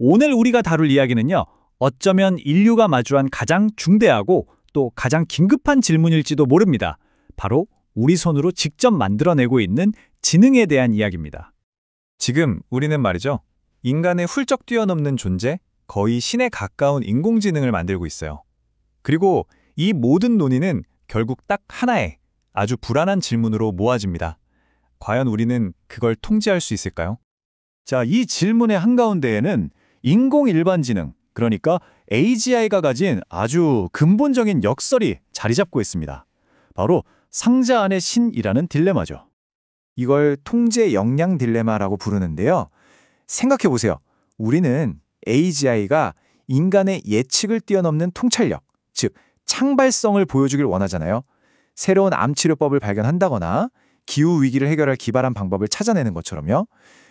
오늘 우리가 다룰 이야기는요, 어쩌면 인류가 마주한 가장 중대하고 또 가장 긴급한 질문일지도 모릅니다. 바로 우리 손으로 직접 만들어내고 있는 지능에 대한 이야기입니다. 지금 우리는 말이죠. 인간의 훌쩍 뛰어넘는 존재, 거의 신에 가까운 인공지능을 만들고 있어요. 그리고 이 모든 논의는 결국 딱 하나의 아주 불안한 질문으로 모아집니다. 과연 우리는 그걸 통제할 수 있을까요? 자, 이 질문의 한가운데에는 인공 일반지능, 그러니까 AGI가 가진 아주 근본적인 역설이 자리 잡고 있습니다. 바로 상자 안의 신이라는 딜레마죠. 이걸 통제 역량 딜레마라고 부르는데요. 생각해보세요. 우리는 AGI가 인간의 예측을 뛰어넘는 통찰력, 즉 창발성을 보여주길 원하잖아요. 새로운 암치료법을 발견한다거나 기후위기를 해결할 기발한 방법을 찾아내는 것처럼요.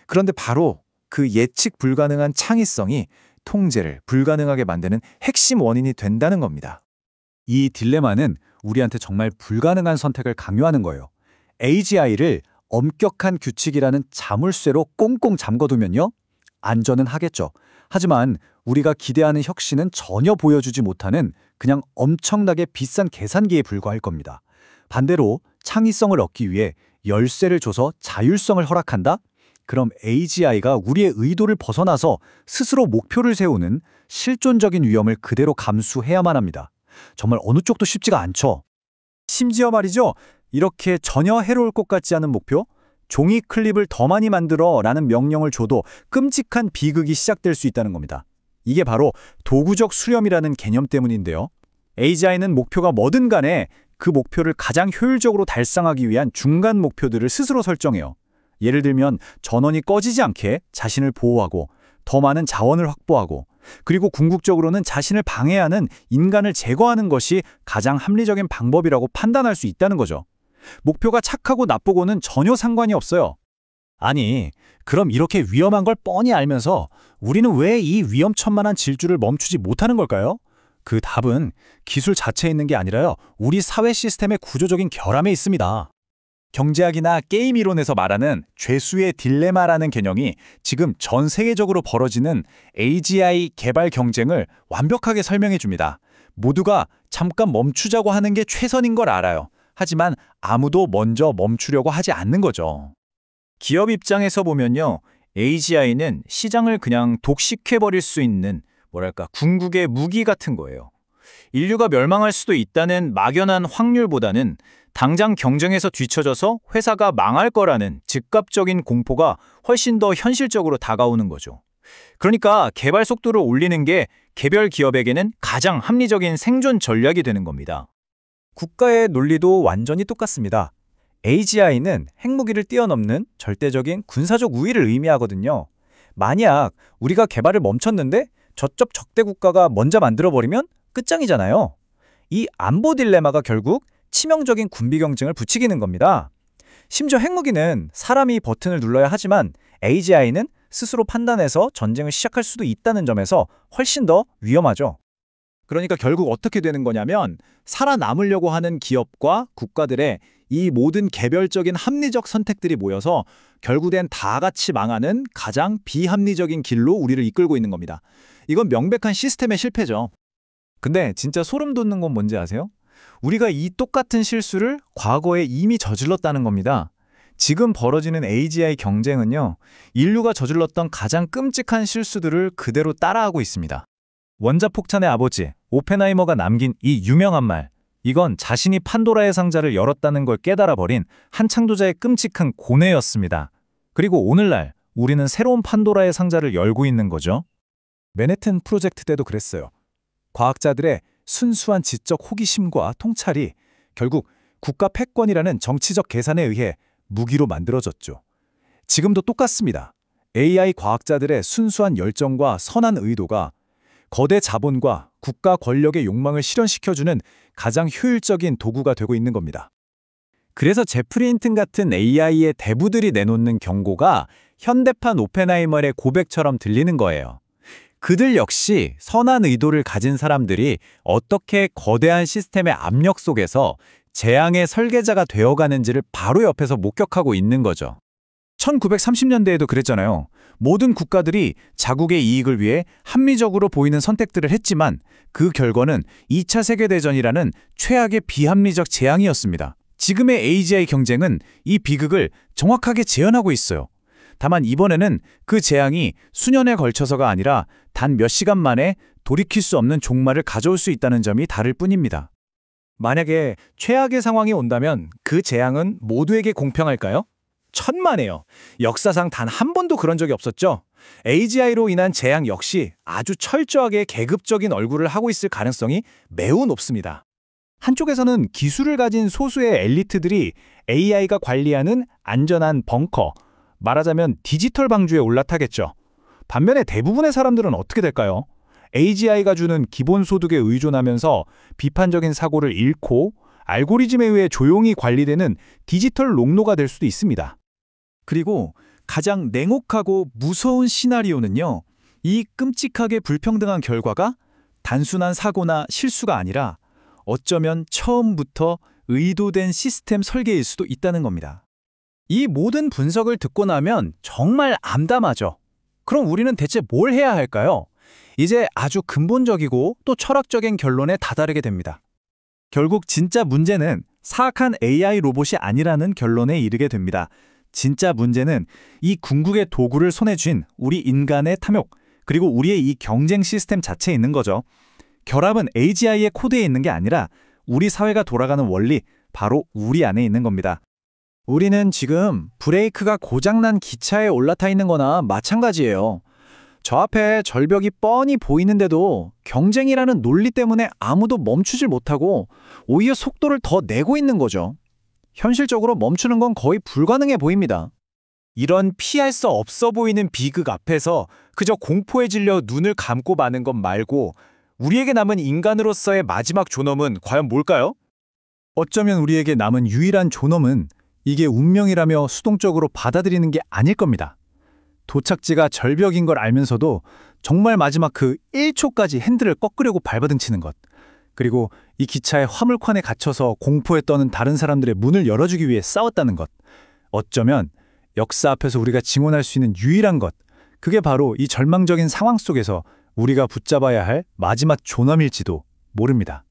그런데 바로 그 예측 불가능한 창의성이 통제를 불가능하게 만드는 핵심 원인이 된다는 겁니다. 이 딜레마는 우리한테 정말 불가능한 선택을 강요하는 거예요. AGI를 엄격한 규칙이라는 자물쇠로 꽁꽁 잠궈두면요, 안전은 하겠죠. 하지만 우리가 기대하는 혁신은 전혀 보여주지 못하는 그냥 엄청나게 비싼 계산기에 불과할 겁니다. 반대로 창의성을 얻기 위해 열쇠를 줘서 자율성을 허락한다? 그럼 AGI가 우리의 의도를 벗어나서 스스로 목표를 세우는 실존적인 위험을 그대로 감수해야만 합니다. 정말 어느 쪽도 쉽지가 않죠. 심지어 말이죠, 이렇게 전혀 해로울 것 같지 않은 목표? 종이 클립을 더 많이 만들어 라는 명령을 줘도 끔찍한 비극이 시작될 수 있다는 겁니다. 이게 바로 도구적 수렴이라는 개념 때문인데요. AGI는 목표가 뭐든 간에 그 목표를 가장 효율적으로 달성하기 위한 중간 목표들을 스스로 설정해요. 예를 들면 전원이 꺼지지 않게 자신을 보호하고 더 많은 자원을 확보하고 그리고 궁극적으로는 자신을 방해하는 인간을 제거하는 것이 가장 합리적인 방법이라고 판단할 수 있다는 거죠. 목표가 착하고 나쁘고는 전혀 상관이 없어요. 아니, 그럼 이렇게 위험한 걸 뻔히 알면서 우리는 왜 이 위험천만한 질주를 멈추지 못하는 걸까요? 그 답은 기술 자체에 있는 게 아니라요, 우리 사회 시스템의 구조적인 결함에 있습니다. 경제학이나 게임 이론에서 말하는 죄수의 딜레마라는 개념이 지금 전 세계적으로 벌어지는 AGI 개발 경쟁을 완벽하게 설명해 줍니다. 모두가 잠깐 멈추자고 하는 게 최선인 걸 알아요. 하지만 아무도 먼저 멈추려고 하지 않는 거죠. 기업 입장에서 보면요, AGI는 시장을 그냥 독식해버릴 수 있는 궁극의 무기 같은 거예요. 인류가 멸망할 수도 있다는 막연한 확률보다는 당장 경쟁에서 뒤처져서 회사가 망할 거라는 즉각적인 공포가 훨씬 더 현실적으로 다가오는 거죠. 그러니까 개발 속도를 올리는 게 개별 기업에게는 가장 합리적인 생존 전략이 되는 겁니다. 국가의 논리도 완전히 똑같습니다. AGI는 핵무기를 뛰어넘는 절대적인 군사적 우위를 의미하거든요. 만약 우리가 개발을 멈췄는데 저쪽 적대 국가가 먼저 만들어버리면 끝장이잖아요. 이 안보 딜레마가 결국 치명적인 군비 경쟁을 부추기는 겁니다. 심지어 핵무기는 사람이 버튼을 눌러야 하지만 AGI는 스스로 판단해서 전쟁을 시작할 수도 있다는 점에서 훨씬 더 위험하죠. 그러니까 결국 어떻게 되는 거냐면 살아남으려고 하는 기업과 국가들의 이 모든 개별적인 합리적 선택들이 모여서 결국엔 다 같이 망하는 가장 비합리적인 길로 우리를 이끌고 있는 겁니다. 이건 명백한 시스템의 실패죠. 근데 진짜 소름 돋는 건 뭔지 아세요? 우리가 이 똑같은 실수를 과거에 이미 저질렀다는 겁니다. 지금 벌어지는 AGI 경쟁은요, 인류가 저질렀던 가장 끔찍한 실수들을 그대로 따라하고 있습니다. 원자폭탄의 아버지 오펜하이머가 남긴 이 유명한 말, 이건 자신이 판도라의 상자를 열었다는 걸 깨달아버린 한 창조자의 끔찍한 고뇌였습니다. 그리고 오늘날 우리는 새로운 판도라의 상자를 열고 있는 거죠. 맨해튼 프로젝트 때도 그랬어요. 과학자들의 순수한 지적 호기심과 통찰이 결국 국가 패권이라는 정치적 계산에 의해 무기로 만들어졌죠. 지금도 똑같습니다. AI 과학자들의 순수한 열정과 선한 의도가 거대 자본과 국가 권력의 욕망을 실현시켜주는 가장 효율적인 도구가 되고 있는 겁니다. 그래서 제프리 힌튼 같은 AI의 대부들이 내놓는 경고가 현대판 오펜하이머의 고백처럼 들리는 거예요. 그들 역시 선한 의도를 가진 사람들이 어떻게 거대한 시스템의 압력 속에서 재앙의 설계자가 되어가는지를 바로 옆에서 목격하고 있는 거죠. 1930년대에도 그랬잖아요. 모든 국가들이 자국의 이익을 위해 합리적으로 보이는 선택들을 했지만 그 결과는 2차 세계대전이라는 최악의 비합리적 재앙이었습니다. 지금의 AGI 경쟁은 이 비극을 정확하게 재현하고 있어요. 다만 이번에는 그 재앙이 수년에 걸쳐서가 아니라 단 몇 시간 만에 돌이킬 수 없는 종말을 가져올 수 있다는 점이 다를 뿐입니다. 만약에 최악의 상황이 온다면 그 재앙은 모두에게 공평할까요? 천만에요. 역사상 단 한 번도 그런 적이 없었죠. AGI로 인한 재앙 역시 아주 철저하게 계급적인 얼굴을 하고 있을 가능성이 매우 높습니다. 한쪽에서는 기술을 가진 소수의 엘리트들이 AI가 관리하는 안전한 벙커, 말하자면 디지털 방주에 올라타겠죠. 반면에 대부분의 사람들은 어떻게 될까요? AGI가 주는 기본소득에 의존하면서 비판적인 사고를 잃고 알고리즘에 의해 조용히 관리되는 디지털 롱노가 될 수도 있습니다. 그리고 가장 냉혹하고 무서운 시나리오는요. 이 끔찍하게 불평등한 결과가 단순한 사고나 실수가 아니라 어쩌면 처음부터 의도된 시스템 설계일 수도 있다는 겁니다. 이 모든 분석을 듣고 나면 정말 암담하죠. 그럼 우리는 대체 뭘 해야 할까요? 이제 아주 근본적이고 또 철학적인 결론에 다다르게 됩니다. 결국 진짜 문제는 사악한 AI 로봇이 아니라는 결론에 이르게 됩니다. 진짜 문제는 이 궁극의 도구를 손에 쥔 우리 인간의 탐욕, 그리고 우리의 이 경쟁 시스템 자체에 있는 거죠. 결합은 AGI의 코드에 있는 게 아니라 우리 사회가 돌아가는 원리, 바로 우리 안에 있는 겁니다. 우리는 지금 브레이크가 고장난 기차에 올라타 있는 거나 마찬가지예요. 저 앞에 절벽이 뻔히 보이는데도 경쟁이라는 논리 때문에 아무도 멈추질 못하고 오히려 속도를 더 내고 있는 거죠. 현실적으로 멈추는 건 거의 불가능해 보입니다. 이런 피할 수 없어 보이는 비극 앞에서 그저 공포에 질려 눈을 감고 마는 것 말고 우리에게 남은 인간으로서의 마지막 존엄은 과연 뭘까요? 어쩌면 우리에게 남은 유일한 존엄은 이게 운명이라며 수동적으로 받아들이는 게 아닐 겁니다. 도착지가 절벽인 걸 알면서도 정말 마지막 그 1초까지 핸들을 꺾으려고 발버둥치는 것. 그리고 이 기차의 화물칸에 갇혀서 공포에 떠는 다른 사람들의 문을 열어주기 위해 싸웠다는 것. 어쩌면 역사 앞에서 우리가 증언할 수 있는 유일한 것. 그게 바로 이 절망적인 상황 속에서 우리가 붙잡아야 할 마지막 존엄일지도 모릅니다.